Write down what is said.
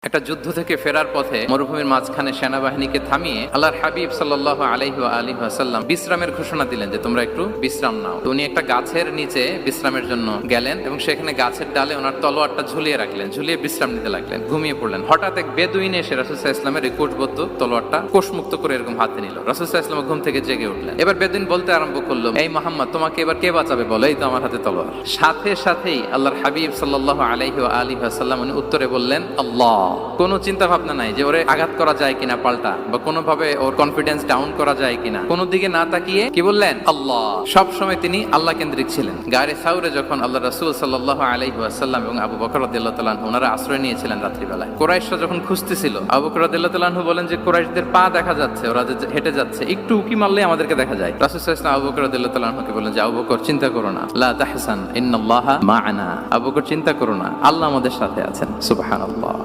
একটা যুদ্ধ থেকে ফেরার পথে মরুভূমির মাঝখানে সেনাবাহিনীকে থামিয়ে আল্লাহর হাবিব সাল্লাল্লাহু আলাইহি ওয়া আলিহি ওয়াসাল্লাম বিশ্রামের ঘোষণা দিলেন যে তোমরা একটু বিশ্রাম নাও। তো উনি একটা গাছের নিচে বিশ্রামের জন্য গেলেন এবং সেখানে গাছের ডালে ওনার তলোয়ারটা ঝুলিয়ে রাখলেন, ঝুলিয়ে বিশ্রাম নিতে লাগলেন, ঘুমিয়ে পড়লেন। হঠাৎ এক বেদুইন এসে রাসূল সাল্লাল্লাহু আলাইহি ওয়াসাল্লামের এই কোষবদ্ধ তলোয়ারটা কোষমুক্ত করে এরকম হাতে নিল। রাসূল সাল্লাল্লাহু আলাইহি ওয়াসাল্লাম ঘুম থেকে জেগে উঠলেন। এবার বেদুইন বলতে আরম্ভ করলো, এই মুহাম্মদ, তোমাকে এবার কে বাঁচাবে বলো, এই তো আমার হাতে তলোয়ার। সাথে সাথেই আল্লাহর হাবিব সাল্লাল্লাহু আলাইহি ওয়া আলিহি ওয়াসাল্লাম উনি উত্তরে বললেন আল্লাহ। কোনো চিন্তা ভাবনা নাই যে ওরে আঘাত করা যায় কিনা পাল্টা, বা কোনোভাবে ওর কনফিডেন্স ডাউন করা যায় কিনা, কোনো দিকে না তাকিয়ে কি বললেন? আল্লাহ। সব সময় তিনি আল্লাহ কেন্দ্রিক ছিলেন। গায়ে সাউরে যখন আল্লাহ রাসূল সাল্লাল্লাহু আলাইহি ওয়াসাল্লাম এবং আবু বকর রাদিয়াল্লাহু তাআলা আনহু ওনারা আশ্রয় নিয়েছিলেন রাত্রিবেলায়। কুরাইশরা যখন খুঁজতেছিল, আবু বকর রাদিয়াল্লাহু তাআলা আনহু বলেন যে কুরাইশদের পা দেখা যাচ্ছে, ওরা যে হেঁটে যাচ্ছে, একটু উকি মারলে আমাদেরকে দেখা যায়। রাসূল সাল্লাল্লাহু আলাইহি ওয়াসাল্লাম আবু বকর রাদিয়াল্লাহু তাআলা আনহুকে বলেন যে আবু বকর, চিন্তা করো না, লা তাহসান ইন্নাল্লাহা মা'ানা। আবু বকর, চিন্তা করো না, আল্লাহ আমাদের সাথে আছেন। সুবহানাল্লাহ।